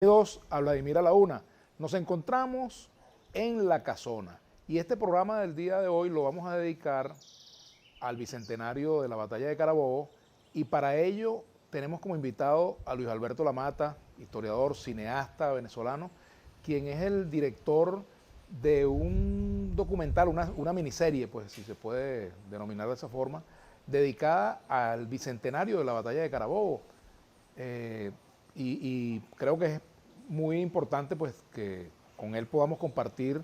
Bienvenidos a Vladimir a la Una. Nos encontramos en La Casona y este programa del día de hoy lo vamos a dedicar al bicentenario de la batalla de Carabobo y para ello tenemos como invitado a Luis Alberto Lamata, historiador, cineasta venezolano, quien es el director de un documental, una miniserie, pues si se puede denominar de esa forma, dedicada al bicentenario de la batalla de Carabobo. Y creo que es muy importante pues que con él podamos compartir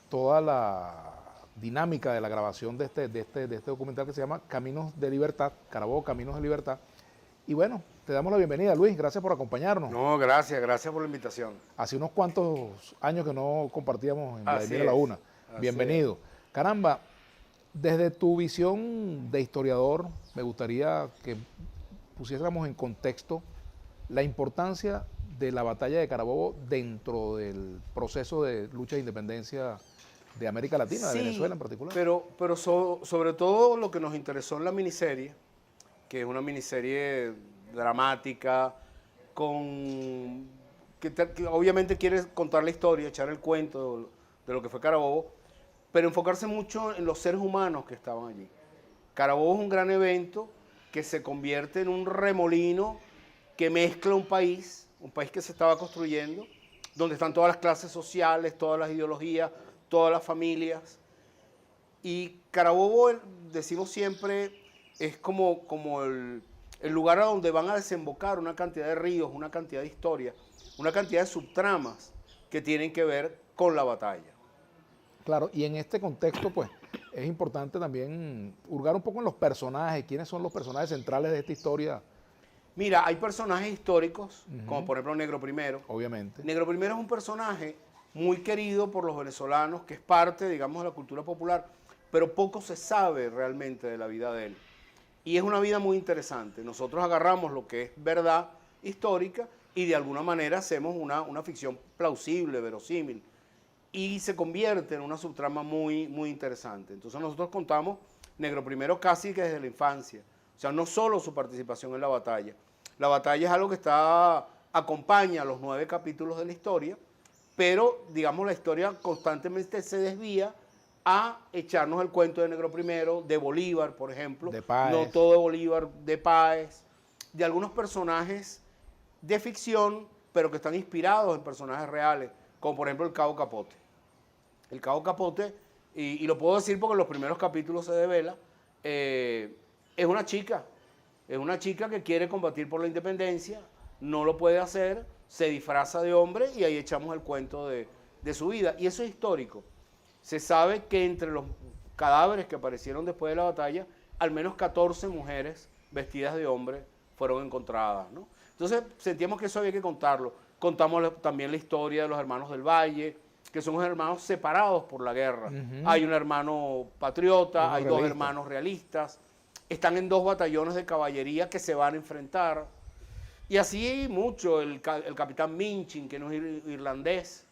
toda la dinámica de la grabación de este documental que se llama Caminos de Libertad, Carabobo, Caminos de Libertad. Y bueno, te damos la bienvenida, Luis, gracias por acompañarnos. No, gracias por la invitación. Hace unos cuantos años que no compartíamos en Así Vladimir a la Una. así Bienvenido. Caramba, desde tu visión de historiador, me gustaría que pusiéramos en contexto la importancia de la batalla de Carabobo dentro del proceso de lucha de independencia de América Latina, de Venezuela en particular. Pero sobre todo lo que nos interesó en la miniserie, que es una miniserie dramática, que obviamente quiere contar la historia, echar el cuento de lo que fue Carabobo, pero enfocarse mucho en los seres humanos que estaban allí. Carabobo es un gran evento que se convierte en un remolino que mezcla un país que se estaba construyendo, donde están todas las clases sociales, todas las ideologías, todas las familias. Y Carabobo, decimos siempre, es como el lugar a donde van a desembocar una cantidad de ríos, una cantidad de historias, una cantidad de subtramas que tienen que ver con la batalla. Claro, y en este contexto, pues, es importante también hurgar un poco en los personajes, quiénes son los personajes centrales de esta historia. Mira, hay personajes históricos, como por ejemplo Negro Primero. Obviamente. Negro Primero es un personaje muy querido por los venezolanos, que es parte, digamos, de la cultura popular, pero poco se sabe realmente de la vida de él. Y es una vida muy interesante. Nosotros agarramos lo que es verdad histórica y de alguna manera hacemos una ficción plausible, verosímil, y se convierte en una subtrama muy, muy interesante. Entonces nosotros contamos Negro Primero casi que desde la infancia. O sea, no solo su participación en la batalla. La batalla es algo que acompaña los 9 capítulos de la historia, pero, digamos, la historia constantemente se desvía a echarnos el cuento de Negro Primero, de Bolívar, por ejemplo. De Páez. No todo de Bolívar, de Páez, de algunos personajes de ficción, pero que están inspirados en personajes reales, como por ejemplo el Cabo Capote. El Cabo Capote, y lo puedo decir porque en los primeros capítulos se devela, es una chica que quiere combatir por la independencia, no lo puede hacer, se disfraza de hombre y ahí echamos el cuento de su vida. Y eso es histórico. Se sabe que entre los cadáveres que aparecieron después de la batalla, al menos 14 mujeres vestidas de hombre fueron encontradas, ¿no? Entonces sentíamos que eso había que contarlo. Contamos también la historia de los hermanos del Valle, que son hermanos separados por la guerra. Hay un hermano patriota, hay dos hermanos realistas. Están en 2 batallones de caballería que se van a enfrentar. Y así mucho, el capitán Minchin, que no es irlandés,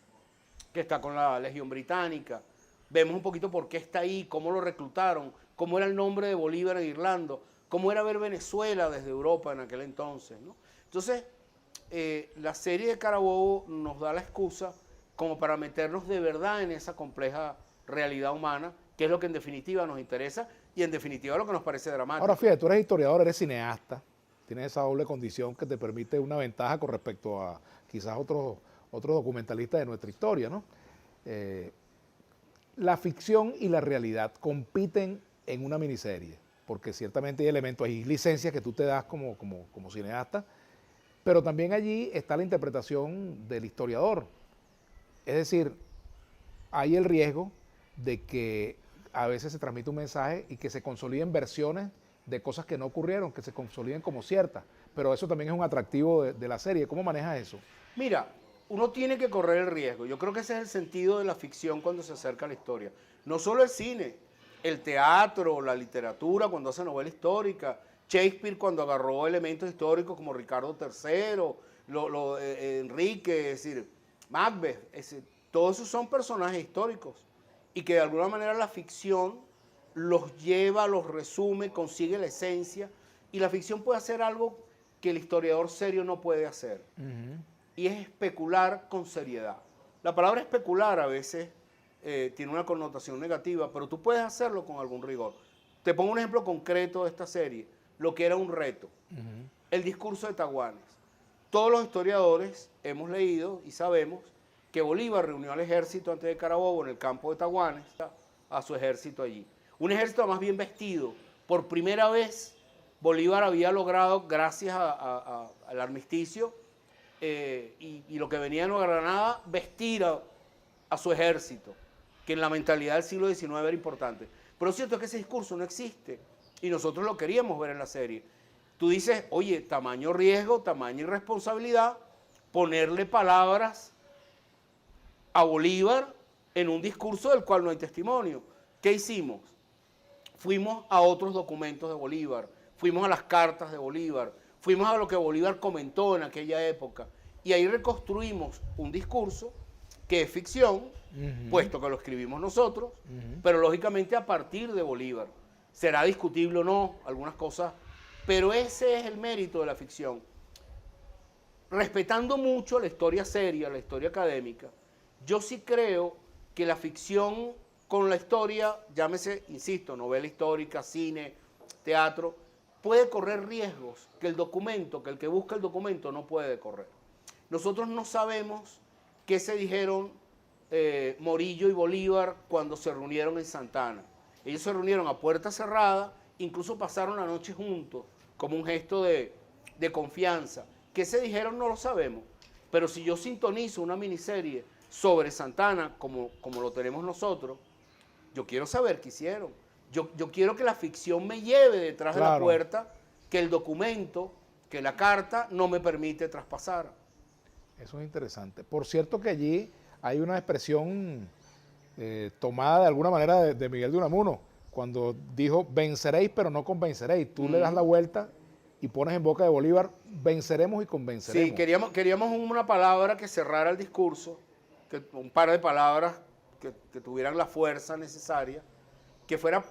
que está con la Legión Británica. Vemos un poquito por qué está ahí, cómo lo reclutaron, cómo era el nombre de Bolívar en Irlanda, cómo era ver Venezuela desde Europa en aquel entonces, ¿no? Entonces, la serie de Carabobo nos da la excusa como para meternos de verdad en esa compleja realidad humana, que es lo que en definitiva nos interesa y en definitiva lo que nos parece dramático. Ahora fíjate, tú eres historiador, eres cineasta, tienes esa doble condición que te permite una ventaja con respecto a quizás otros documentalistas de nuestra historia, ¿no? La ficción y la realidad compiten en una miniserie, porque ciertamente hay elementos, hay licencias que tú te das como cineasta, pero también allí está la interpretación del historiador. Es decir, hay el riesgo de que a veces se transmite un mensaje y que se consoliden versiones de cosas que no ocurrieron, que se consoliden como ciertas. Pero eso también es un atractivo de la serie. ¿Cómo manejas eso? Mira, uno tiene que correr el riesgo. Yo creo que ese es el sentido de la ficción cuando se acerca a la historia. No solo el cine, el teatro, la literatura cuando hace novela histórica, Shakespeare cuando agarró elementos históricos como Ricardo III, Enrique, es decir, Macbeth, todos esos son personajes históricos y que de alguna manera la ficción los lleva, los resume, consigue la esencia y la ficción puede hacer algo que el historiador serio no puede hacer. y es especular con seriedad. La palabra especular a veces tiene una connotación negativa, pero tú puedes hacerlo con algún rigor. Te pongo un ejemplo concreto de esta serie, lo que era un reto, el discurso de Taguanes. Todos los historiadores hemos leído y sabemos que Bolívar reunió al ejército antes de Carabobo en el campo de Taguanes, a su ejército allí. Un ejército más bien vestido. Por primera vez Bolívar había logrado, gracias al armisticio y lo que venía de Nueva Granada, vestir a su ejército, que en la mentalidad del siglo XIX era importante. Pero lo cierto es que ese discurso no existe y nosotros lo queríamos ver en la serie. Tú dices, oye, tamaño riesgo, tamaño irresponsabilidad, ponerle palabras a Bolívar en un discurso del cual no hay testimonio. ¿Qué hicimos? Fuimos a otros documentos de Bolívar, fuimos a las cartas de Bolívar, fuimos a lo que Bolívar comentó en aquella época y ahí reconstruimos un discurso que es ficción, puesto que lo escribimos nosotros, pero lógicamente a partir de Bolívar. Será discutible o no, algunas cosas, pero ese es el mérito de la ficción. Respetando mucho la historia seria, la historia académica, yo sí creo que la ficción con la historia, llámese, insisto, novela histórica, cine, teatro, puede correr riesgos que el documento, que el que busca el documento no puede correr. Nosotros no sabemos qué se dijeron Morillo y Bolívar cuando se reunieron en Santa Ana. Ellos se reunieron a puerta cerrada, incluso pasaron la noche juntos, como un gesto de confianza. ¿Qué se dijeron? No lo sabemos. Pero si yo sintonizo una miniserie sobre Santa Ana, como lo tenemos nosotros, yo quiero saber qué hicieron. Yo quiero que la ficción me lleve detrás de la puerta que el documento, que la carta no me permite traspasar. Eso es interesante. Por cierto que allí hay una expresión tomada de alguna manera de Miguel de Unamuno, cuando dijo, venceréis pero no convenceréis. Tú le das la vuelta y pones en boca de Bolívar, venceremos y convenceremos. Sí, queríamos una palabra que cerrara el discurso, un par de palabras que tuvieran la fuerza necesaria, que fuera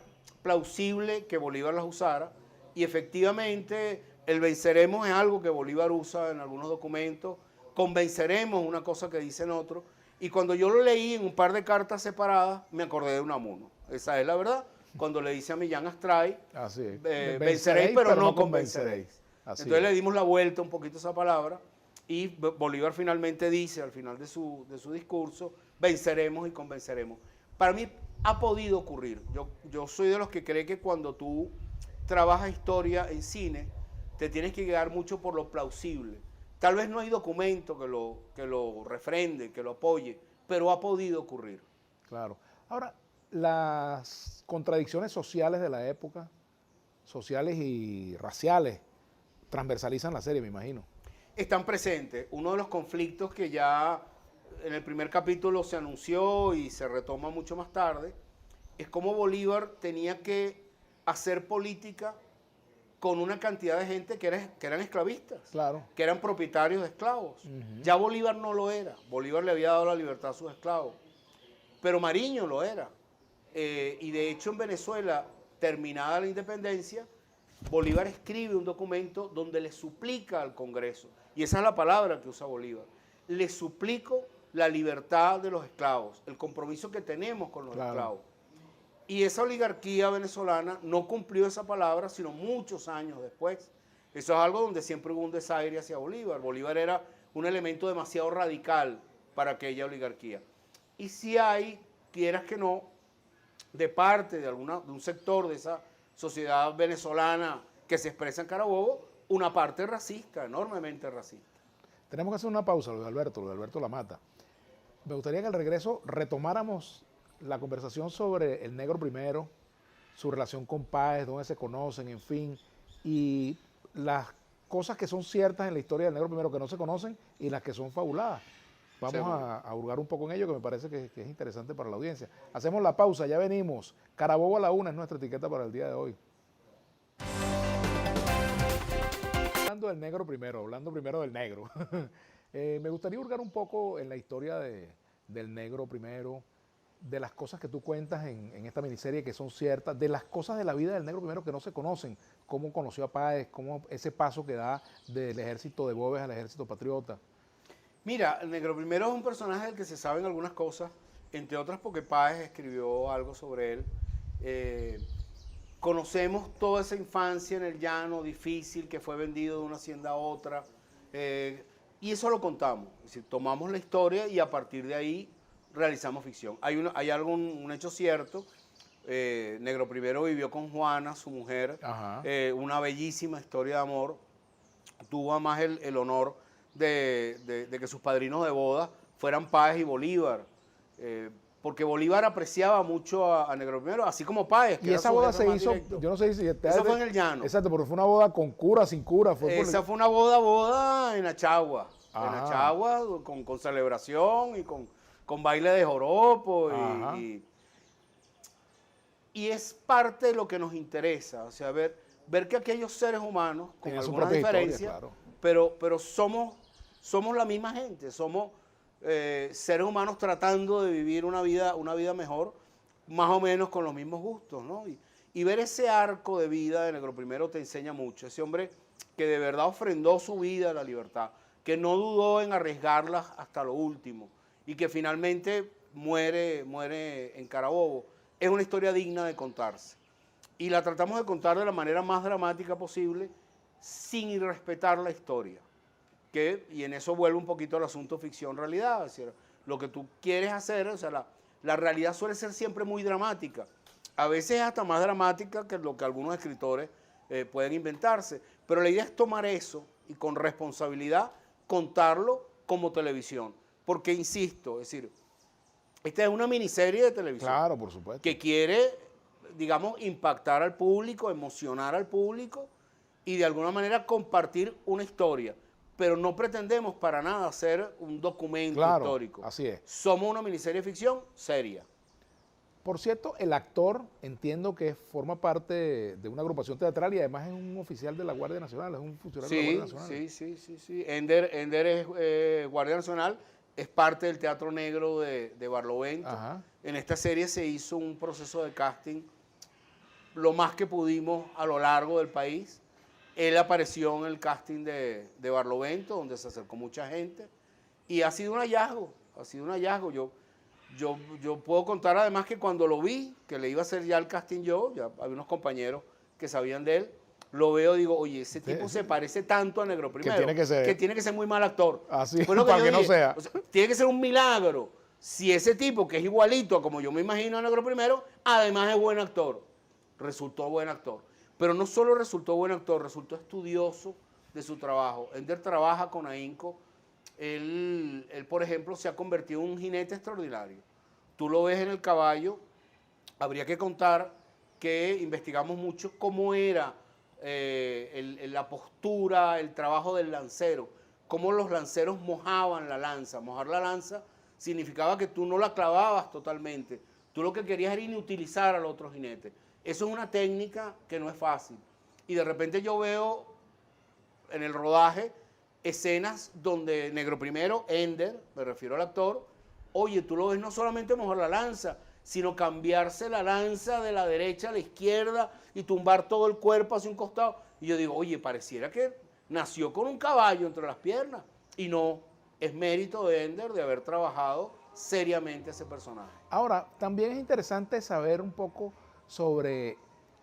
plausible que Bolívar las usara, y efectivamente el venceremos es algo que Bolívar usa en algunos documentos, convenceremos una cosa que dicen otros, y cuando yo lo leí en un par de cartas separadas, me acordé de Unamuno. Esa es la verdad. Cuando le dice a Millán Astray, venceréis pero no convenceréis. Entonces le dimos la vuelta un poquito a esa palabra, y Bolívar finalmente dice, al final de su discurso, venceremos y convenceremos. Para mí ha podido ocurrir. Yo soy de los que cree que cuando tú trabajas historia en cine, te tienes que guiar mucho por lo plausible. Tal vez no hay documento que lo refrende, que lo apoye, pero ha podido ocurrir. Claro. Ahora, las contradicciones sociales de la época, sociales y raciales, transversalizan la serie, me imagino. Están presentes. Uno de los conflictos que ya en el primer capítulo se anunció y se retoma mucho más tarde, es cómo Bolívar tenía que hacer política con una cantidad de gente que eran esclavistas, que eran propietarios de esclavos. Ya Bolívar no lo era. Bolívar le había dado la libertad a sus esclavos. Pero Mariño lo era. Y de hecho en Venezuela, terminada la independencia, Bolívar escribe un documento donde le suplica al Congreso, y esa es la palabra que usa Bolívar, le suplico la libertad de los esclavos, el compromiso que tenemos con los esclavos. Y esa oligarquía venezolana no cumplió esa palabra sino muchos años después. Eso es algo donde siempre hubo un desaire hacia Bolívar. Bolívar era un elemento demasiado radical para aquella oligarquía. Y si hay, quieras que no, de parte de un sector de esa sociedad venezolana que se expresa en Carabobo, una parte racista, enormemente racista. Tenemos que hacer una pausa, Luis Alberto La Mata. Me gustaría que al regreso retomáramos la conversación sobre el Negro Primero, su relación con Páez, dónde se conocen, en fin, y las cosas que son ciertas en la historia del Negro Primero que no se conocen y las que son fabuladas. Vamos a hurgar un poco en ello, que me parece que es interesante para la audiencia. Hacemos la pausa, ya venimos. Carabobo a la 1 es nuestra etiqueta para el día de hoy. Hablando del negro primero, hablando primero del negro. Me gustaría hurgar un poco en la historia del Negro Primero, de las cosas que tú cuentas en esta miniserie que son ciertas, de las cosas de la vida del Negro Primero que no se conocen, cómo conoció a Páez, cómo ese paso que da del ejército de Boves al ejército patriota. Mira, el Negro Primero es un personaje del que se saben algunas cosas, entre otras porque Páez escribió algo sobre él. Eh, Conocemos toda esa infancia en el llano difícil que fue vendido de una hacienda a otra, y eso lo contamos. Es decir, tomamos la historia y a partir de ahí realizamos ficción. Hay un hecho cierto. Negro Primero vivió con Juana, su mujer, una bellísima historia de amor. Tuvo además el honor de que sus padrinos de boda fueran Páez y Bolívar. Porque Bolívar apreciaba mucho a Negro Primero, así como Páez. Y esa boda se hizo, yo no sé si... Eso fue en el llano. Exacto, porque fue una boda con cura, sin cura. Esa fue una boda en Achagua. En Achagua, con celebración y con baile de joropo. Y es parte de lo que nos interesa. O sea, ver que aquellos seres humanos, con algunas diferencias, pero somos la misma gente. Somos seres humanos tratando de vivir una vida mejor, más o menos con los mismos gustos, ¿no? Y ver ese arco de vida de Negro Primero te enseña mucho. Ese hombre que de verdad ofrendó su vida a la libertad, que no dudó en arriesgarla hasta lo último y que finalmente muere en Carabobo. Es una historia digna de contarse. Y la tratamos de contar de la manera más dramática posible, sin irrespetar la historia. Y en eso vuelve un poquito al asunto ficción-realidad. Es decir, lo que tú quieres hacer, o sea, la realidad suele ser siempre muy dramática. A veces hasta más dramática que lo que algunos escritores pueden inventarse. Pero la idea es tomar eso y con responsabilidad contarlo como televisión. Porque, insisto, es decir, esta es una miniserie de televisión. Claro, por supuesto. Que quiere, digamos, impactar al público, emocionar al público y de alguna manera compartir una historia. Pero no pretendemos para nada hacer un documento histórico. Así es. Somos una miniserie de ficción seria. Por cierto, el actor entiendo que forma parte de una agrupación teatral y además es un oficial de la Guardia Nacional, es un funcionario de la Guardia Nacional. Sí. Ender es Guardia Nacional, es parte del Teatro Negro de Barlovento. En esta serie se hizo un proceso de casting lo más que pudimos a lo largo del país. Él apareció en el casting de Barlovento, donde se acercó mucha gente, y ha sido un hallazgo, Yo puedo contar además que cuando lo vi, que le iba a hacer ya el casting yo, ya había unos compañeros que sabían de él, lo veo y digo, oye, ese tipo se parece tanto a Negro Primero, que tiene que ser muy mal actor. Así, para que no sea. O sea. Tiene que ser un milagro si ese tipo, que es igualito a como yo me imagino a Negro Primero, además es buen actor. Resultó buen actor. Pero no solo resultó buen actor, resultó estudioso de su trabajo. Ender trabaja con ahínco. Él, por ejemplo, se ha convertido en un jinete extraordinario. Tú lo ves en el caballo. Habría que contar que investigamos mucho cómo era la postura, el trabajo del lancero, cómo los lanceros mojaban la lanza. Mojar la lanza significaba que tú no la clavabas totalmente. Tú lo que querías era inutilizar al otro jinete. Eso es una técnica que no es fácil. Y de repente yo veo en el rodaje escenas donde Negro Primero, Ender, me refiero al actor, oye, tú lo ves no solamente mojar la lanza, sino cambiarse la lanza de la derecha a la izquierda y tumbar todo el cuerpo hacia un costado. Y yo digo, oye, pareciera que nació con un caballo entre las piernas. Y no, es mérito de Ender de haber trabajado seriamente ese personaje. Ahora, también es interesante saber un poco sobre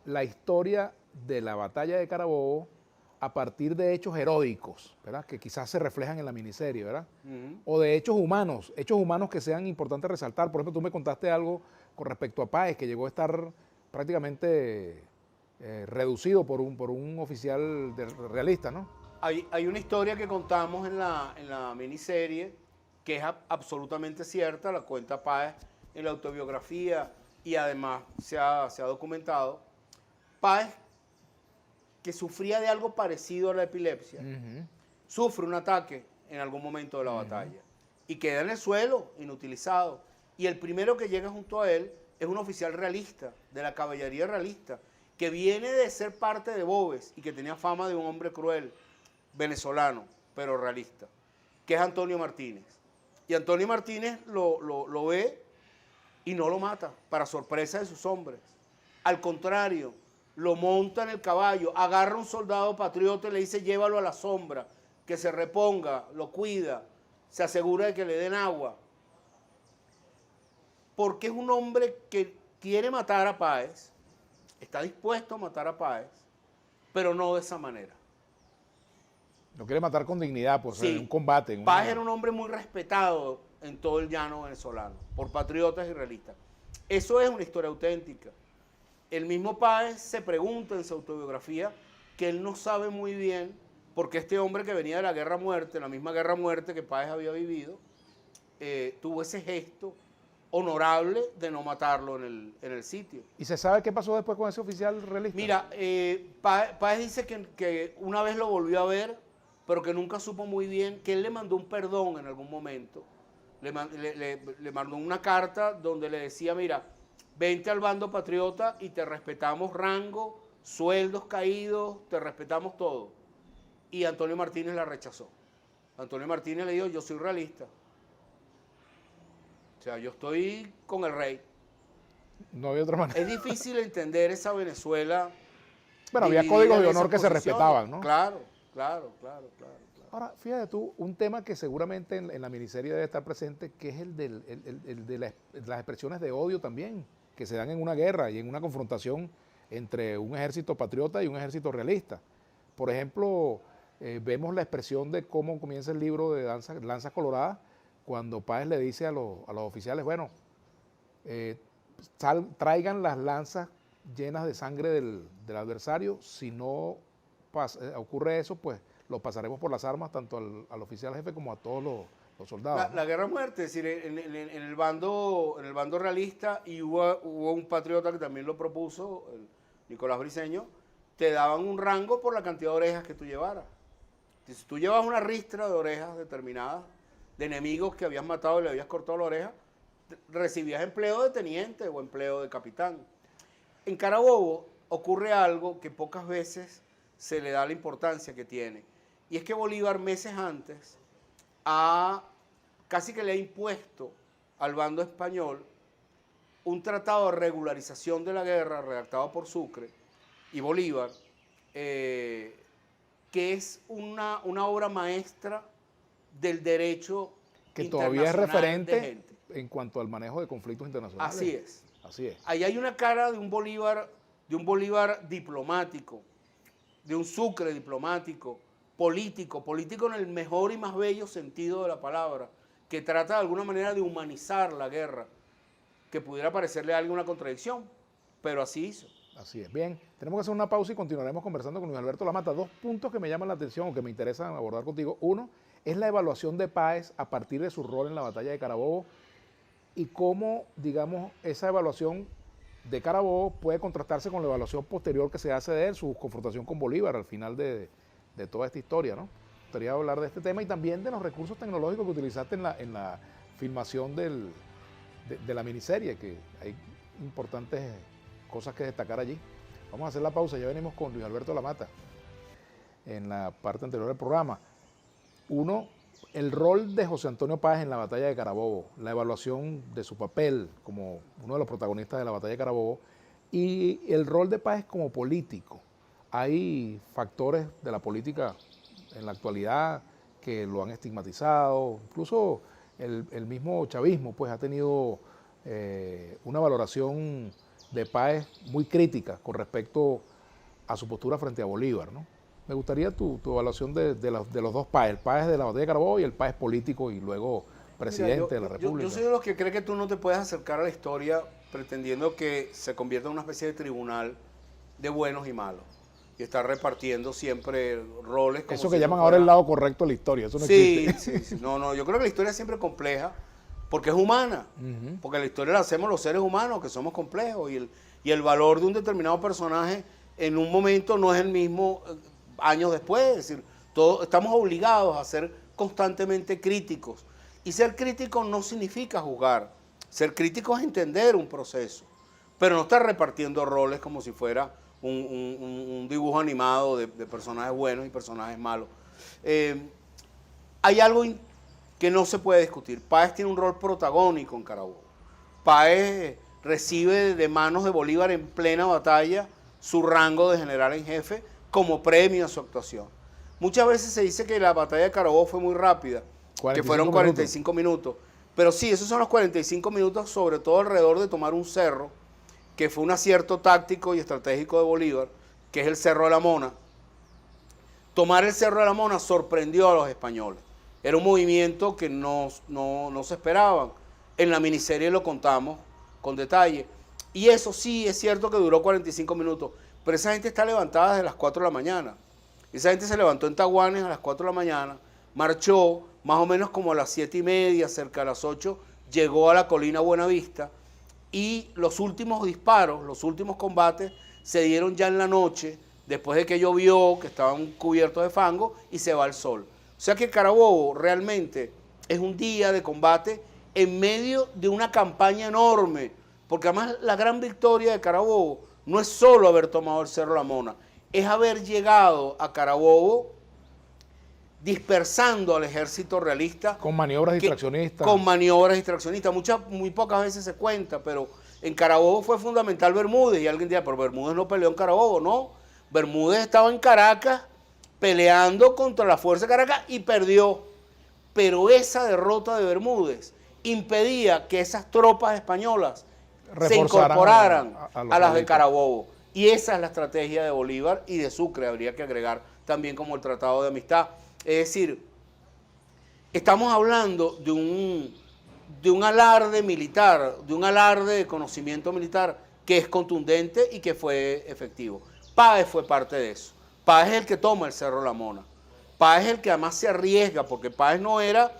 la historia de la batalla de Carabobo a partir de hechos heroicos, ¿verdad? Que quizás se reflejan en la miniserie, ¿verdad? O de hechos humanos que sean importantes resaltar. Por ejemplo, tú me contaste algo con respecto a Páez, que llegó a estar prácticamente reducido por un oficial realista, ¿no? Hay una historia que contamos en la miniserie que es absolutamente cierta, la cuenta Páez en la autobiografía y además se ha documentado. Páez, que sufría de algo parecido a la epilepsia, sufre un ataque en algún momento de la batalla y queda en el suelo, inutilizado. Y el primero que llega junto a él es un oficial realista, de la caballería realista, que viene de ser parte de Boves y que tenía fama de un hombre cruel, venezolano, pero realista, que es Antonio Martínez. Y Antonio Martínez lo ve y no lo mata, para sorpresa de sus hombres. Al contrario, lo monta en el caballo, agarra a un soldado patriota y le dice, llévalo a la sombra, que se reponga, lo cuida. se asegura de que le den agua. Porque es un hombre que quiere matar a Páez, está dispuesto a matar a Páez, pero no de esa manera. Lo quiere matar con dignidad, pues, Sí. en un combate. En Páez era un hombre muy respetado en todo el llano venezolano, por patriotas y realistas. Eso es una historia auténtica. El mismo Páez se pregunta en su autobiografía que él no sabe muy bien por qué este hombre que venía de la guerra a muerte, la misma guerra a muerte que Páez había vivido, tuvo ese gesto honorable de no matarlo en el sitio. ¿Y se sabe qué pasó después con ese oficial realista? Mira, Páez dice que una vez lo volvió a ver, pero que nunca supo muy bien, que él le mandó un perdón en algún momento. Le mandó una carta donde le decía, mira, vente al bando patriota y te respetamos rango, sueldos caídos, te respetamos todo. Y Antonio Martínez la rechazó. Antonio Martínez le dijo, yo soy realista. O sea, yo estoy con el rey. No había otra manera. Es difícil entender esa Venezuela. Bueno, había dividida códigos en de esas honor que se posiciones. respetaban, ¿no? Claro. Ahora, fíjate tú, un tema que seguramente en la miniserie debe estar presente, que es el de las expresiones de odio también, que se dan en una guerra y en una confrontación entre un ejército patriota y un ejército realista. Por ejemplo, vemos la expresión de cómo comienza el libro de Lanzas Coloradas, cuando Páez le dice a los oficiales, bueno, traigan las lanzas llenas de sangre del adversario, si no ocurre eso, pues lo pasaremos por las armas tanto al oficial jefe como a todos los soldados. La guerra a muerte, es decir, en el bando realista, y hubo un patriota que también lo propuso, Nicolás Briceño, te daban un rango por la cantidad de orejas que tú llevaras. Si tú llevas una ristra de orejas determinadas, de enemigos que habías matado y le habías cortado la oreja, recibías empleo de teniente o empleo de capitán. En Carabobo ocurre algo que pocas veces se le da la importancia que tiene. Y es que Bolívar meses antes casi que le ha impuesto al bando español un tratado de regularización de la guerra redactado por Sucre y Bolívar, que es una obra maestra del derecho que todavía es internacional referente de gente. en cuanto al manejo de conflictos internacionales. Así es. Así es. Ahí hay una cara de un Bolívar diplomático, de un Sucre diplomático, político en el mejor y más bello sentido de la palabra, que trata de alguna manera de humanizar la guerra, que pudiera parecerle a alguien una contradicción, pero así hizo. Así es. Bien, tenemos que hacer una pausa y continuaremos conversando con Luis Alberto Lamata. Dos puntos que me llaman la atención o que me interesan abordar contigo. Uno es la evaluación de Páez a partir de su rol en la batalla de Carabobo y cómo, digamos, esa evaluación de Carabobo puede contrastarse con la evaluación posterior que se hace de él, su confrontación con Bolívar al final de toda esta historia, ¿no? Me gustaría hablar de este tema y también de los recursos tecnológicos que utilizaste en la filmación de la miniserie, que hay importantes cosas que destacar allí. Vamos a hacer la pausa, ya venimos con Luis Alberto Lamata en la parte anterior del programa. Uno, el rol de José Antonio Páez en la batalla de Carabobo, la evaluación de su papel como uno de los protagonistas de la batalla de Carabobo y el rol de Páez como político. Hay factores de la política en la actualidad que lo han estigmatizado, incluso el mismo chavismo pues ha tenido una valoración de Páez muy crítica con respecto a su postura frente a Bolívar, ¿no? Me gustaría tu evaluación de los dos Páez, el Páez de la batalla de Carabobo y el Páez político y luego presidente de la República. Yo soy de los que cree que tú no te puedes acercar a la historia pretendiendo que se convierta en una especie de tribunal de buenos y malos y estar repartiendo siempre roles. Como eso que si llaman no ahora fuera... el lado correcto de la historia, eso no sí, existe. sí. No, yo creo que la historia es siempre compleja porque es humana, porque la historia la hacemos los seres humanos que somos complejos y el valor de un determinado personaje en un momento no es el mismo años después, es decir, estamos obligados a ser constantemente críticos y ser crítico no significa juzgar, ser crítico es entender un proceso, pero no estar repartiendo roles como si fuera un dibujo animado de personajes buenos y personajes malos. Hay algo que no se puede discutir. Páez tiene un rol protagónico en Carabobo. Páez recibe de manos de Bolívar en plena batalla su rango de general en jefe como premio a su actuación. Muchas veces se dice que la batalla de Carabobo fue muy rápida. que fueron 45 minutos. Pero sí, esos son los 45 minutos, sobre todo alrededor de tomar un cerro, que fue un acierto táctico y estratégico de Bolívar, que es el Cerro de la Mona. Tomar el Cerro de la Mona sorprendió a los españoles. Era un movimiento que no se esperaban. En la miniserie lo contamos con detalle. Y eso sí, es cierto que duró 45 minutos, pero esa gente está levantada desde las 4 de la mañana. Esa gente se levantó en Taguanes a las 4 de la mañana, marchó más o menos como a las 7:30, cerca de las 8, llegó a la colina Buenavista y los últimos disparos, los últimos combates se dieron ya en la noche, después de que llovió, que estaban cubiertos de fango y se va el sol. O sea que Carabobo realmente es un día de combate en medio de una campaña enorme, porque además la gran victoria de Carabobo no es solo haber tomado el Cerro La Mona, es haber llegado a Carabobo dispersando al ejército realista. Con maniobras distraccionistas. Con maniobras distraccionistas. Muy pocas veces se cuenta, pero en Carabobo fue fundamental Bermúdez. Y alguien dirá, pero Bermúdez no peleó en Carabobo. No, Bermúdez estaba en Caracas peleando contra la fuerza de Caracas y perdió. Pero esa derrota de Bermúdez impedía que esas tropas españolas se incorporaran a las de Carabobo. Y esa es la estrategia de Bolívar y de Sucre, habría que agregar también como el Tratado de Amistad. Es decir, estamos hablando de un alarde militar, de un alarde de conocimiento militar que es contundente y que fue efectivo. Páez fue parte de eso. Páez es el que toma el Cerro La Mona. Páez es el que además se arriesga, porque Páez no era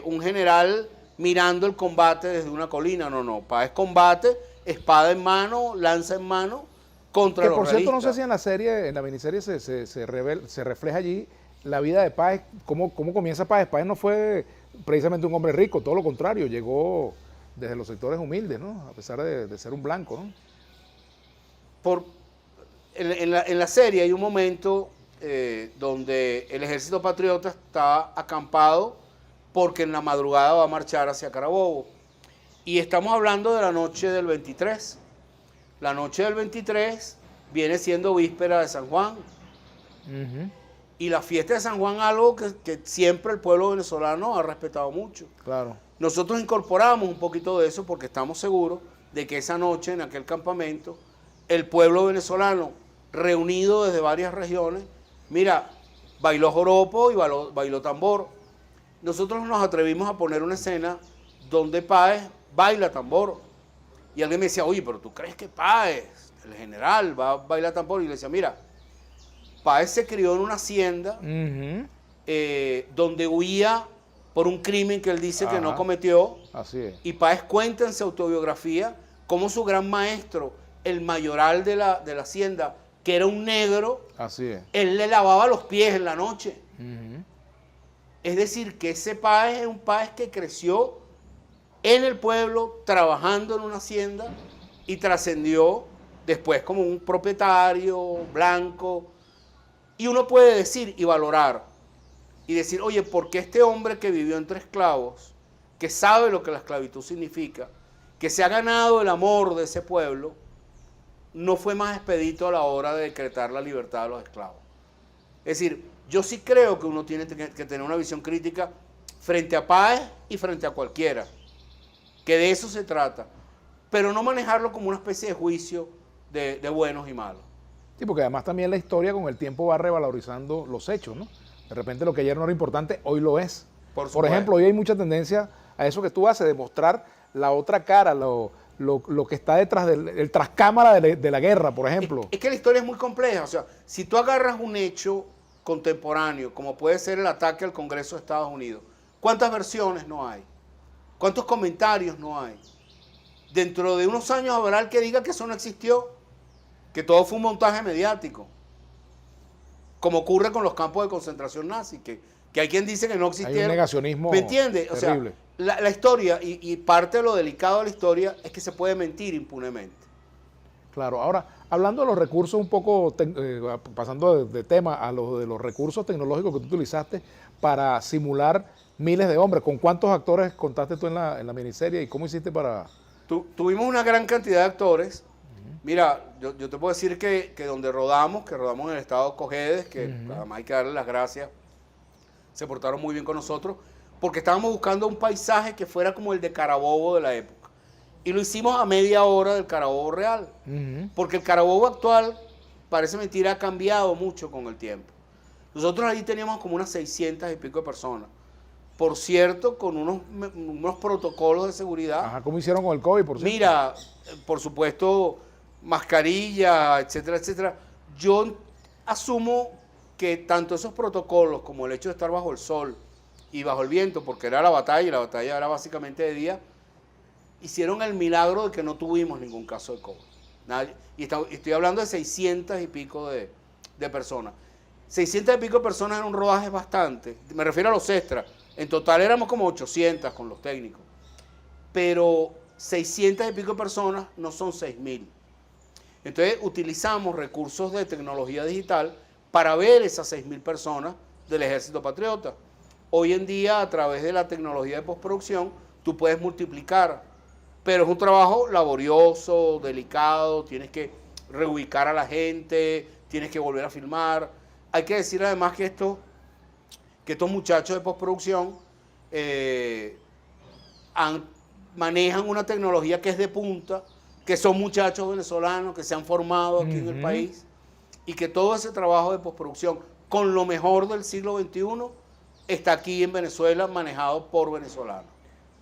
un general mirando el combate desde una colina, no. Páez combate, espada en mano, lanza en mano, contra los realistas. Que por cierto, no sé si en la serie, en la miniserie se refleja allí la vida de Páez, cómo comienza Páez. Páez no fue precisamente un hombre rico, todo lo contrario, llegó desde los sectores humildes, ¿no? A pesar de ser un blanco, ¿no? En la serie hay un momento donde el ejército patriota está acampado porque en la madrugada va a marchar hacia Carabobo. Y estamos hablando de la noche del 23. La noche del 23 viene siendo víspera de San Juan. Y la fiesta de San Juan, algo que siempre el pueblo venezolano ha respetado mucho. Claro. Nosotros incorporamos un poquito de eso porque estamos seguros de que esa noche en aquel campamento, el pueblo venezolano, reunido desde varias regiones, mira, bailó joropo y bailó tambor. Nosotros nos atrevimos a poner una escena donde Páez baila tambor. Y alguien me decía, oye, pero ¿tú crees que Páez, el general, va a bailar tambor? Y le decía, mira, Páez se crió en una hacienda donde huía por un crimen que él dice que no cometió. Así es. Y Páez cuenta en su autobiografía cómo su gran maestro, el mayoral de la hacienda, que era un negro, así es, él le lavaba los pies en la noche. Es decir, que ese Páez es un Páez que creció en el pueblo, trabajando en una hacienda y trascendió después como un propietario blanco. Y uno puede decir y valorar y decir, oye, ¿por qué este hombre que vivió entre esclavos, que sabe lo que la esclavitud significa, que se ha ganado el amor de ese pueblo, no fue más expedito a la hora de decretar la libertad de los esclavos? Es decir, yo sí creo que uno tiene que tener una visión crítica frente a Páez y frente a cualquiera, que de eso se trata, pero no manejarlo como una especie de juicio de buenos y malos. Sí, porque además también la historia con el tiempo va revalorizando los hechos, ¿no? De repente lo que ayer no era importante, hoy lo es. Por ejemplo, hoy hay mucha tendencia a eso que tú haces, de mostrar la otra cara, lo que está detrás del trascámara de la guerra, por ejemplo. Es que la historia es muy compleja. O sea, si tú agarras un hecho contemporáneo, como puede ser el ataque al Congreso de Estados Unidos, ¿cuántas versiones no hay? ¿Cuántos comentarios no hay? Dentro de unos años habrá el que diga que eso no existió, que todo fue un montaje mediático, como ocurre con los campos de concentración nazi, que hay quien dice que no existieron. Hay un negacionismo. ¿Me entiendes? Terrible. O sea, la historia, y parte de lo delicado de la historia, es que se puede mentir impunemente. Claro. Ahora, hablando de los recursos un poco, pasando de tema a los de los recursos tecnológicos que tú utilizaste para simular miles de hombres, ¿con cuántos actores contaste tú en la miniserie y cómo hiciste para...? Tuvimos una gran cantidad de actores. Mira, yo te puedo decir que donde rodamos, en el estado Cojedes, que además hay que darle las gracias, se portaron muy bien con nosotros. porque estábamos buscando un paisaje que fuera como el de Carabobo de la época. Y lo hicimos a media hora del Carabobo real, porque el Carabobo actual, parece mentira, ha cambiado mucho con el tiempo. Nosotros allí teníamos como unas 600 y pico de personas. Por cierto, con unos protocolos de seguridad. Ajá, ¿cómo hicieron con el COVID, por cierto? Mira, por supuesto, mascarilla, etcétera, etcétera. Yo asumo que tanto esos protocolos como el hecho de estar bajo el sol y bajo el viento, porque era la batalla, y la batalla era básicamente de día, hicieron el milagro de que no tuvimos ningún caso de COVID. Nadie, y estoy hablando de 600 y pico de personas. 600 y pico de personas en un rodaje bastante. Me refiero a los extras. En total éramos como 800 con los técnicos. Pero 600 y pico de personas no son 6.000. Entonces utilizamos recursos de tecnología digital para ver esas 6.000 personas del Ejército Patriota. Hoy en día, a través de la tecnología de postproducción, tú puedes multiplicar. Pero es un trabajo laborioso, delicado, tienes que reubicar a la gente, tienes que volver a filmar. Hay que decir además que estos muchachos de postproducción manejan una tecnología que es de punta, que son muchachos venezolanos que se han formado aquí en el país, y que todo ese trabajo de postproducción con lo mejor del siglo XXI está aquí en Venezuela, manejado por venezolanos.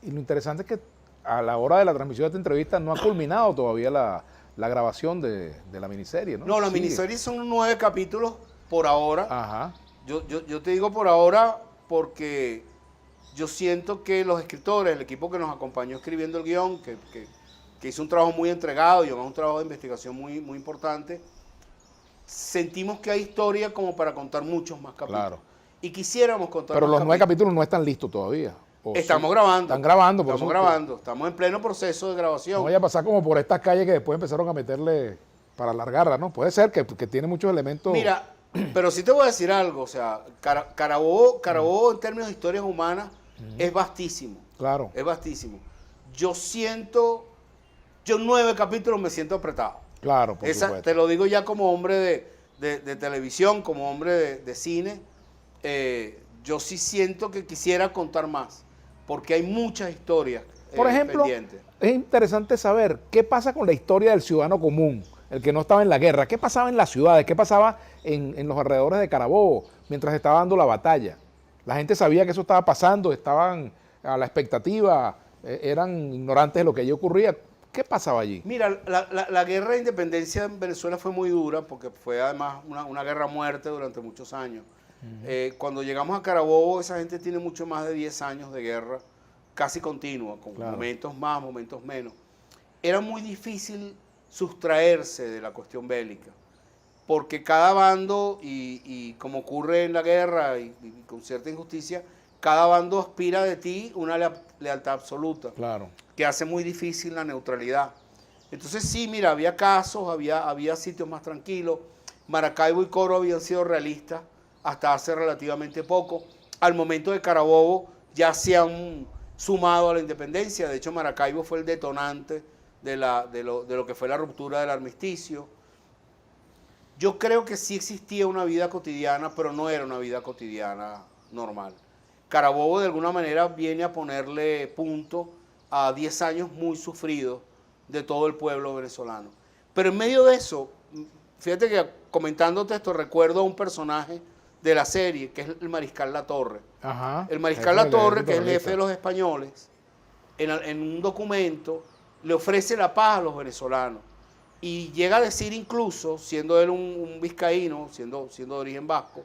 Y lo interesante es que a la hora de la transmisión de esta entrevista no ha culminado todavía la grabación de la miniserie, ¿no? No, la miniserie son 9 capítulos por ahora. Ajá. Yo te digo por ahora porque yo siento que los escritores, el equipo que nos acompañó escribiendo el guión, que hizo un trabajo muy entregado y un trabajo de investigación muy, muy importante, sentimos que hay historia como para contar muchos más capítulos. Claro. Y quisiéramos contar Pero más los 9 capítulos no están listos todavía. Estamos grabando. Están grabando. Estamos grabando. Estamos en pleno proceso de grabación. No vaya a pasar como por estas calles que después empezaron a meterle para alargarla, ¿no? Puede ser que tiene muchos elementos. Mira, pero sí te voy a decir algo. O sea, Carabobo en términos de historias humanas es vastísimo. Claro. Es vastísimo. Yo 9 capítulos me siento apretado. Claro, por supuesto. Te lo digo ya como hombre de televisión, como hombre de cine. Yo sí siento que quisiera contar más, porque hay muchas historias por ejemplo, pendientes. Es interesante saber qué pasa con la historia del ciudadano común, el que no estaba en la guerra. ¿Qué pasaba en las ciudades? ¿Qué pasaba en los alrededores de Carabobo mientras estaba dando la batalla? La gente sabía que eso estaba pasando, estaban a la expectativa, eran ignorantes de lo que allí ocurría. ¿Qué pasaba allí? Mira, la guerra de independencia en Venezuela fue muy dura porque fue además una guerra a muerte durante muchos años. Cuando llegamos a Carabobo, esa gente tiene mucho más de 10 años de guerra casi continua, con momentos más, momentos menos. Era muy difícil sustraerse de la cuestión bélica, porque cada bando, y como ocurre en la guerra y con cierta injusticia, cada bando aspira de ti una lealtad absoluta, que hace muy difícil la neutralidad. Entonces sí, mira, había casos, había sitios más tranquilos. Maracaibo y Coro habían sido realistas hasta hace relativamente poco. Al momento de Carabobo ya se han sumado a la independencia. De hecho, Maracaibo fue el detonante de lo que fue la ruptura del armisticio. Yo creo que sí existía una vida cotidiana, pero no era una vida cotidiana normal. Carabobo de alguna manera viene a ponerle punto a 10 años muy sufridos de todo el pueblo venezolano. Pero en medio de eso, fíjate que comentándote esto, recuerdo a un personaje de la serie, que es el Mariscal Latorre. Ajá. El Mariscal Latorre, que es el jefe de los españoles, en un documento le ofrece la paz a los venezolanos. Y llega a decir incluso, siendo él un vizcaíno, siendo de origen vasco,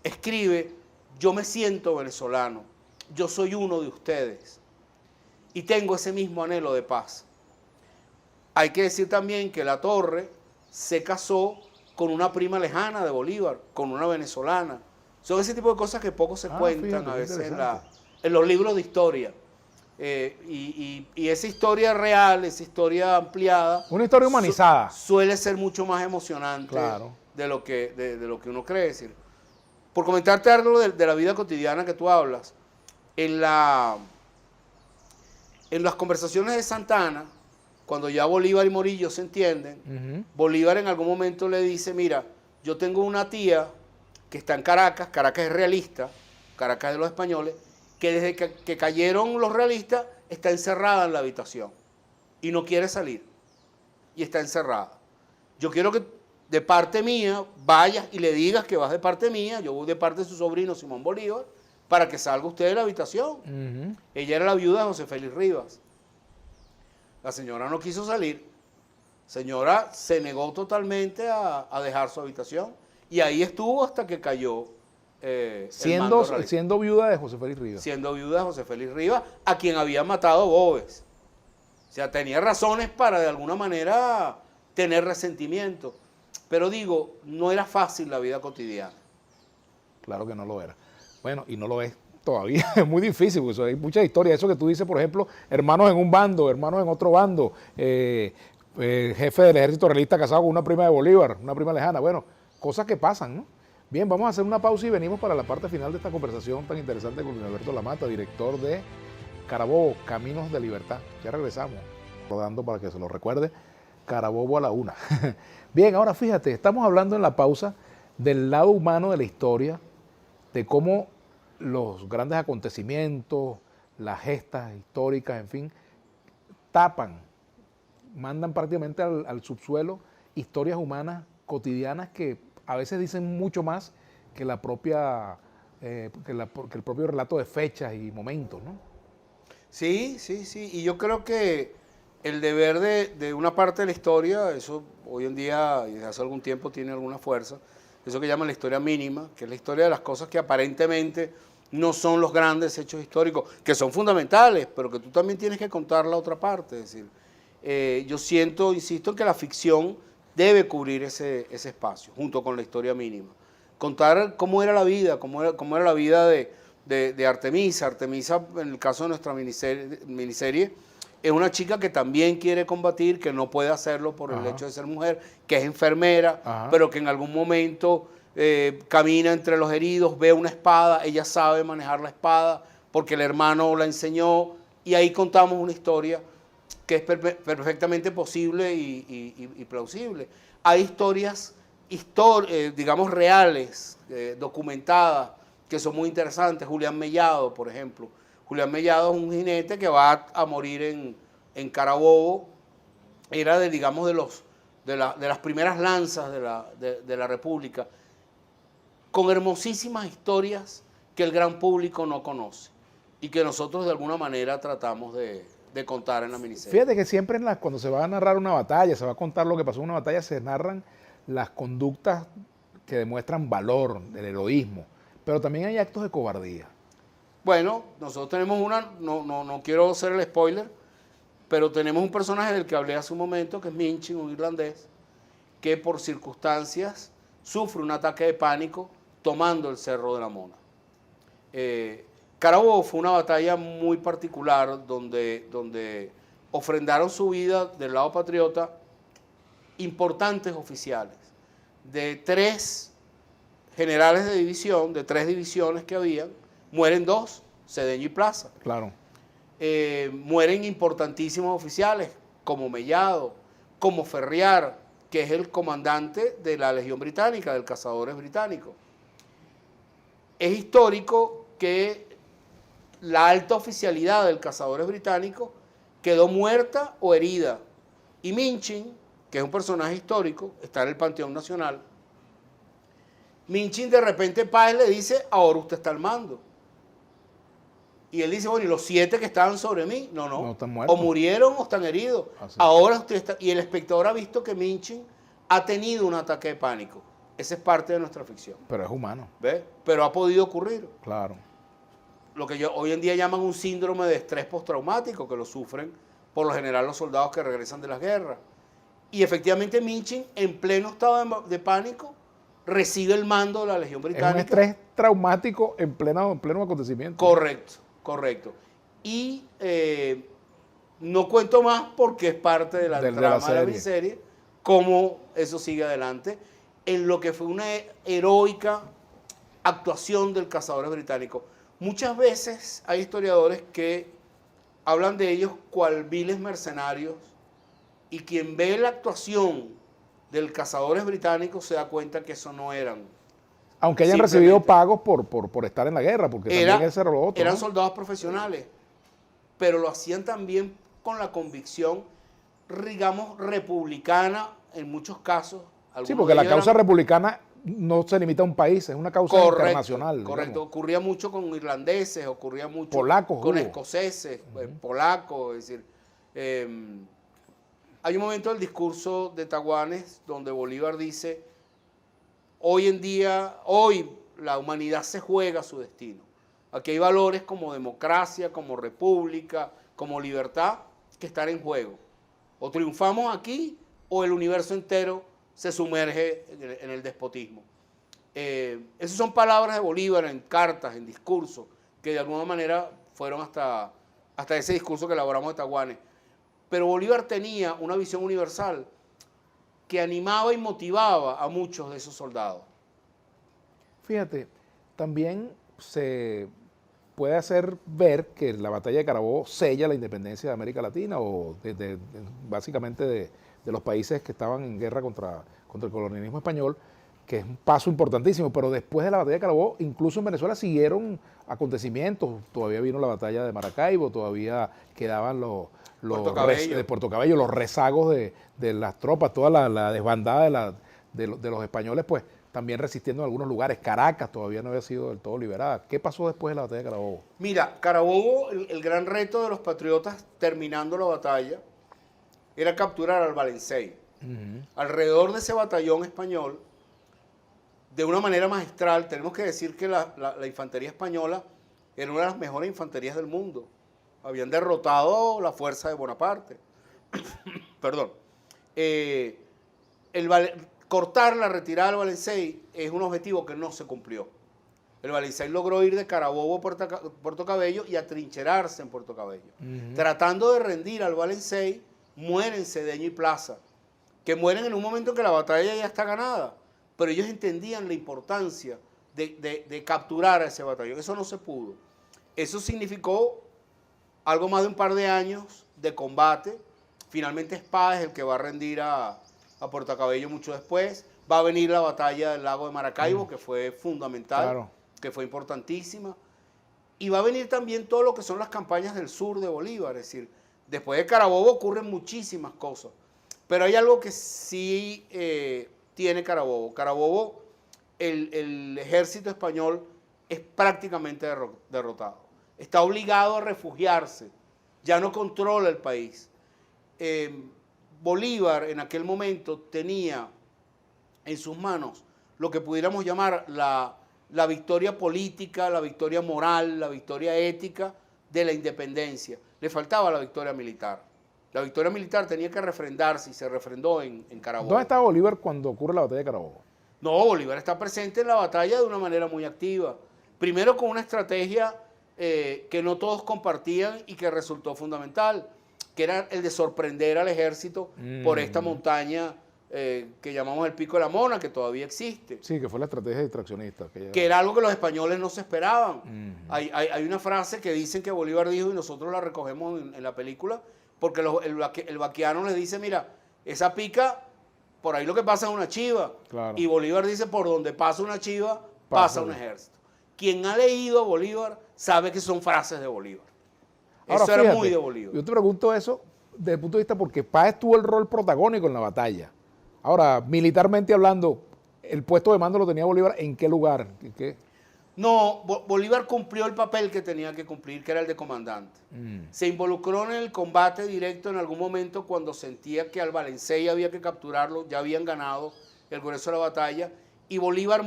escribe: yo me siento venezolano, yo soy uno de ustedes y tengo ese mismo anhelo de paz. Hay que decir también que Latorre se casó con una prima lejana de Bolívar, con una venezolana. Son ese tipo de cosas que poco se cuentan, fíjate, a veces en los libros de historia. Y esa historia real, esa historia ampliada, una historia humanizada, suele ser mucho más emocionante de lo que uno cree. Es decir, por comentarte algo de la vida cotidiana que tú hablas, en las conversaciones de Santa Ana, cuando ya Bolívar y Morillo se entienden, Bolívar en algún momento le dice: mira, yo tengo una tía que está en Caracas, Caracas es realista, Caracas es de los españoles, que desde que cayeron los realistas está encerrada en la habitación y no quiere salir y está encerrada. Yo quiero que de parte mía vayas y le digas que vas de parte mía, yo voy de parte de su sobrino Simón Bolívar, para que salga usted de la habitación. Ella era la viuda de José Félix Rivas. La señora no quiso salir. Señora se negó totalmente a dejar su habitación y ahí estuvo hasta que cayó siendo viuda de José Félix Rivas. Siendo viuda de José Félix Rivas, a quien había matado Boves. O sea, tenía razones para de alguna manera tener resentimiento. Pero digo, no era fácil la vida cotidiana. Claro que no lo era. Bueno, y no lo es todavía. Es muy difícil, porque hay muchas historias. Eso que tú dices, por ejemplo, hermanos en un bando, hermanos en otro bando, jefe del ejército realista casado con una prima de Bolívar, una prima lejana. Bueno, cosas que pasan, ¿no? Bien, vamos a hacer una pausa y venimos para la parte final de esta conversación tan interesante con Luis Alberto Lamata, director de Carabobo, Caminos de Libertad. Ya regresamos, rodando para que se lo recuerde, Carabobo a la 1. Bien, ahora fíjate, estamos hablando en la pausa del lado humano de la historia, de cómo los grandes acontecimientos, las gestas históricas, en fin, tapan, mandan prácticamente al subsuelo historias humanas cotidianas que a veces dicen mucho más que la propia que el propio relato de fechas y momentos, ¿no? Sí, sí, sí. Y yo creo que el deber de una parte de la historia, eso hoy en día y desde hace algún tiempo tiene alguna fuerza, eso que llaman la historia mínima, que es la historia de las cosas que aparentemente no son los grandes hechos históricos, que son fundamentales, pero que tú también tienes que contar la otra parte. Es decir, yo insisto en que la ficción debe cubrir ese espacio, junto con la historia mínima. Contar cómo era la vida, cómo era la vida de Artemisa. Artemisa, en el caso de nuestra miniserie, es una chica que también quiere combatir, que no puede hacerlo por el hecho de ser mujer, que es enfermera, pero que en algún momento camina entre los heridos, ve una espada, ella sabe manejar la espada, porque el hermano la enseñó, y ahí contamos una historia que es perfectamente posible y plausible. Hay historias, digamos, reales, documentadas, que son muy interesantes. Julián Mellado, por ejemplo. Julián Mellado es un jinete que va a morir en Carabobo. Era digamos, de las primeras lanzas de la República, con hermosísimas historias que el gran público no conoce y que nosotros de alguna manera tratamos de contar en la miniserie. Fíjate que siempre cuando se va a narrar una batalla, se va a contar lo que pasó en una batalla, se narran las conductas que demuestran valor, el heroísmo, pero también hay actos de cobardía. Bueno, nosotros tenemos no quiero ser el spoiler, pero tenemos un personaje del que hablé hace un momento, que es Minchin, un irlandés, que por circunstancias sufre un ataque de pánico tomando el Cerro de la Mona. Carabobo fue una batalla muy particular donde ofrendaron su vida del lado patriota importantes oficiales. De 3 generales de división, de 3 divisiones que habían, mueren 2, Cedeño y Plaza. Claro. Mueren importantísimos oficiales, como Mellado, como Ferriar, que es el comandante de la Legión Británica, del Cazadores Británicos. Es histórico que la alta oficialidad del Cazadores Británicos quedó muerta o herida. Y Minchin, que es un personaje histórico, está en el Panteón Nacional. Minchin de repente Páez le dice, ahora usted está al mando. Y él dice, bueno, ¿y los 7 que estaban sobre mí? No están muertos. O murieron o están heridos. Así. Ahora usted está... Y el espectador ha visto que Minchin ha tenido un ataque de pánico. Esa es parte de nuestra ficción. Pero es humano. ¿Ves? Pero ha podido ocurrir. Claro. Lo que hoy en día llaman un síndrome de estrés postraumático, que lo sufren por lo general los soldados que regresan de las guerras. Y efectivamente Minchin, en pleno estado de pánico, recibe el mando de la Legión Británica. Es un estrés traumático en pleno acontecimiento. Correcto. Y no cuento más porque es parte de la trama de la miniserie, cómo eso sigue adelante, en lo que fue una heroica actuación del Cazadores Británicos. Muchas veces hay historiadores que hablan de ellos cual viles mercenarios, y quien ve la actuación del Cazadores Británicos se da cuenta que eso no eran Aunque hayan recibido pagos por estar en la guerra, porque también ese era lo otro. Eran ¿no? soldados profesionales, pero lo hacían también con la convicción, digamos, republicana en muchos casos. Sí, porque la causa republicana no se limita a un país, es una causa internacional. Correcto, digamos. ocurría mucho con irlandeses, ocurría mucho Polacos, con escoceses, polacos, es decir, hay un momento del discurso de Taguanes donde Bolívar dice, hoy la humanidad se juega su destino. Aquí hay valores como democracia, como república, como libertad, que están en juego. O triunfamos aquí o el universo entero se sumerge en el despotismo. Esas son palabras de Bolívar en cartas, en discursos, que de alguna manera fueron hasta ese discurso que elaboramos de Taguanes. Pero Bolívar tenía una visión universal que animaba y motivaba a muchos de esos soldados. Fíjate, también se puede hacer ver que la batalla de Carabobo sella la independencia de América Latina o básicamente de los países que estaban en guerra contra el colonialismo español, que es un paso importantísimo, pero después de la batalla de Carabobo, incluso en Venezuela siguieron acontecimientos, todavía vino la batalla de Maracaibo, todavía quedaban de Puerto Cabello, los rezagos de las tropas, toda la desbandada de los españoles, pues también resistiendo en algunos lugares. Caracas todavía no había sido del todo liberada. ¿Qué pasó después de la batalla de Carabobo? Mira, Carabobo, el gran reto de los patriotas terminando la batalla era capturar al Valencey. Alrededor de ese batallón español, de una manera magistral, tenemos que decir que la infantería española era una de las mejores infanterías del mundo. Habían derrotado la fuerza de Bonaparte. Perdón. Cortar la retirada del Valencey es un objetivo que no se cumplió. El Valencey logró ir de Carabobo a Puerto Cabello y atrincherarse en Puerto Cabello. Tratando de rendir al Valencey, mueren Cedeño y Plaza, que mueren en un momento en que la batalla ya está ganada, pero ellos entendían la importancia de capturar a ese batallón. Eso no se pudo. Eso significó algo más de un par de años de combate. Finalmente Espada es el que va a rendir a Puerto Cabello mucho después. Va a venir la batalla del lago de Maracaibo, que fue fundamental, claro, que fue importantísima. Y va a venir también todo lo que son las campañas del sur de Bolívar. Es decir, después de Carabobo ocurren muchísimas cosas. Pero hay algo que sí tiene Carabobo. Carabobo, el ejército español es prácticamente derrotado. Está obligado a refugiarse. Ya no controla el país. Bolívar en aquel momento tenía en sus manos lo que pudiéramos llamar la victoria política, la victoria moral, la victoria ética de la independencia. Le faltaba la victoria militar. La victoria militar tenía que refrendarse y se refrendó en Carabobo. ¿Dónde estaba Bolívar cuando ocurre la batalla de Carabobo? No, Bolívar está presente en la batalla de una manera muy activa. Primero con una estrategia que no todos compartían y que resultó fundamental, que era el de sorprender al ejército por esta montaña que llamamos el Pico de la Mona, que todavía existe. Sí, que fue la estrategia distraccionista. Que era algo que los españoles no se esperaban. Hay una frase que dicen que Bolívar dijo, y nosotros la recogemos en la película, porque el vaquiano les dice, mira, esa pica, por ahí lo que pasa es una chiva. Claro. Y Bolívar dice, por donde pasa una chiva, pasa un ejército. Quien ha leído a Bolívar sabe que son frases de Bolívar. Ahora, eso era muy de Bolívar. Yo te pregunto eso desde el punto de vista porque Páez tuvo el rol protagónico en la batalla. Ahora, militarmente hablando, ¿el puesto de mando lo tenía Bolívar en qué lugar? ¿Qué? No, Bolívar cumplió el papel que tenía que cumplir, que era el de comandante. Se involucró en el combate directo en algún momento cuando sentía que al Valencey había que capturarlo, ya habían ganado el grueso de la batalla, y Bolívar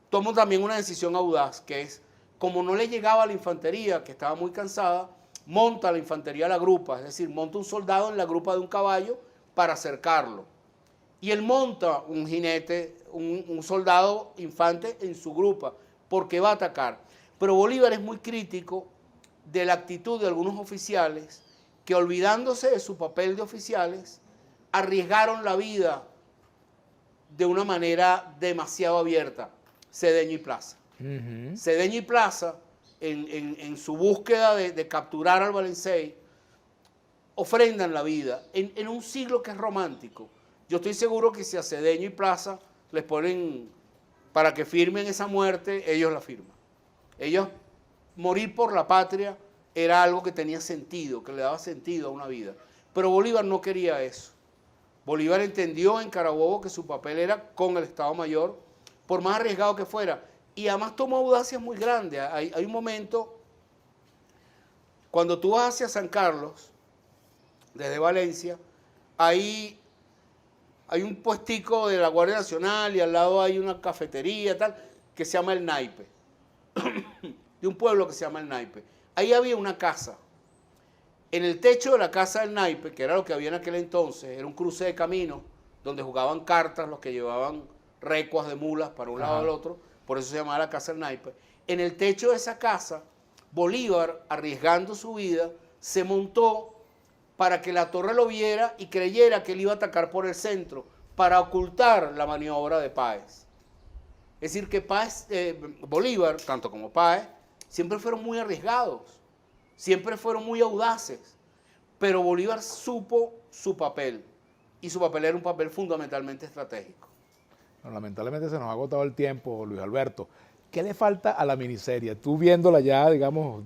toma también una decisión audaz, que es, como no le llegaba a la infantería, que estaba muy cansada, monta la infantería a la grupa, es decir, monta un soldado en la grupa de un caballo para acercarlo. Y él monta un jinete, un soldado infante en su grupa, porque va a atacar. Pero Bolívar es muy crítico de la actitud de algunos oficiales que, olvidándose de su papel de oficiales, arriesgaron la vida de una manera demasiado abierta. Cedeño y Plaza. Cedeño y Plaza, en su búsqueda de capturar al Valencey, ofrendan la vida en un siglo que es romántico. Yo estoy seguro que si a Cedeño y Plaza les ponen para que firmen esa muerte, ellos la firman. Ellos, morir por la patria era algo que tenía sentido, que le daba sentido a una vida. Pero Bolívar no quería eso. Bolívar entendió en Carabobo que su papel era con el Estado Mayor, por más arriesgado que fuera. Y además tomó audacias muy grandes. Hay un momento, cuando tú vas hacia San Carlos, desde Valencia, hay un puestico de la Guardia Nacional y al lado hay una cafetería tal, que se llama El Naipe, de un pueblo que se llama El Naipe. Ahí había una casa. En el techo de la casa del Naipe, que era lo que había en aquel entonces, era un cruce de caminos donde jugaban cartas los que llevaban recuas de mulas para un lado al otro, por eso se llamaba la casa del Naipe. En el techo de esa casa, Bolívar, arriesgando su vida, se montó para que la torre lo viera y creyera que él iba a atacar por el centro, para ocultar la maniobra de Páez. Es decir, que Bolívar, tanto como Páez, siempre fueron muy arriesgados, siempre fueron muy audaces, pero Bolívar supo su papel, y su papel era un papel fundamentalmente estratégico. Bueno, lamentablemente se nos ha agotado el tiempo, Luis Alberto. ¿Qué le falta a la miniserie? Tú viéndola ya, digamos,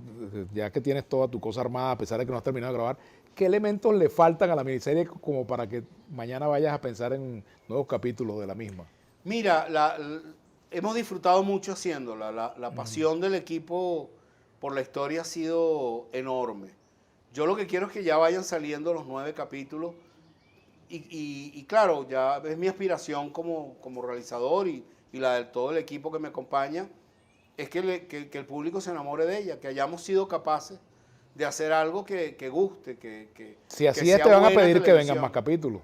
ya que tienes toda tu cosa armada, a pesar de que no has terminado de grabar, ¿qué elementos le faltan a la miniserie como para que mañana vayas a pensar en nuevos capítulos de la misma? Mira, hemos disfrutado mucho haciéndola. La pasión del equipo por la historia ha sido enorme. Yo lo que quiero es que ya vayan saliendo los 9 capítulos y claro, ya es mi aspiración como realizador y la de todo el equipo que me acompaña, es que el público se enamore de ella, que hayamos sido capaces de hacer algo que guste, si así es, te van a pedir que vengan más capítulos.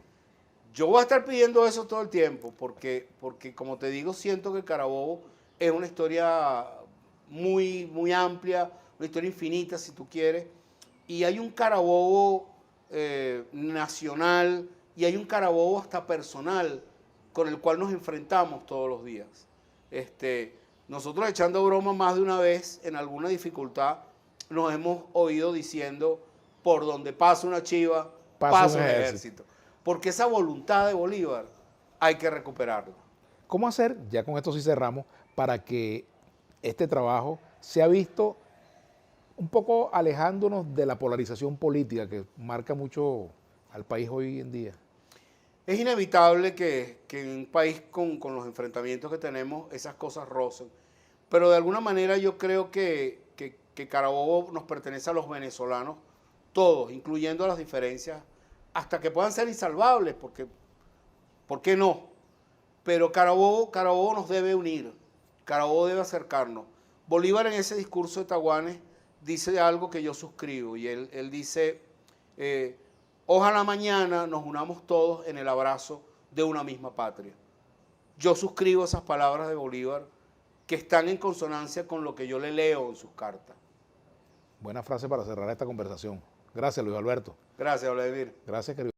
Yo voy a estar pidiendo eso todo el tiempo, porque como te digo, siento que Carabobo es una historia muy, muy amplia, una historia infinita, si tú quieres, y hay un Carabobo nacional y hay un Carabobo hasta personal con el cual nos enfrentamos todos los días. Nosotros, echando broma más de una vez, en alguna dificultad, nos hemos oído diciendo, por donde pasa una chiva, pasa un ejército. Porque esa voluntad de Bolívar hay que recuperarla. ¿Cómo hacer, ya con esto sí cerramos, para que este trabajo sea visto un poco alejándonos de la polarización política que marca mucho al país hoy en día? Es inevitable que en un país con los enfrentamientos que tenemos, esas cosas rocen. Pero de alguna manera yo creo que Carabobo nos pertenece a los venezolanos, todos, incluyendo las diferencias, hasta que puedan ser insalvables, porque ¿por qué no? Pero Carabobo nos debe unir, Carabobo debe acercarnos. Bolívar, en ese discurso de Taguanes, dice algo que yo suscribo, y él dice, ojalá mañana nos unamos todos en el abrazo de una misma patria. Yo suscribo esas palabras de Bolívar, que están en consonancia con lo que yo le leo en sus cartas. Buena frase para cerrar esta conversación. Gracias, Luis Alberto. Gracias, Vladimir. Gracias, querido.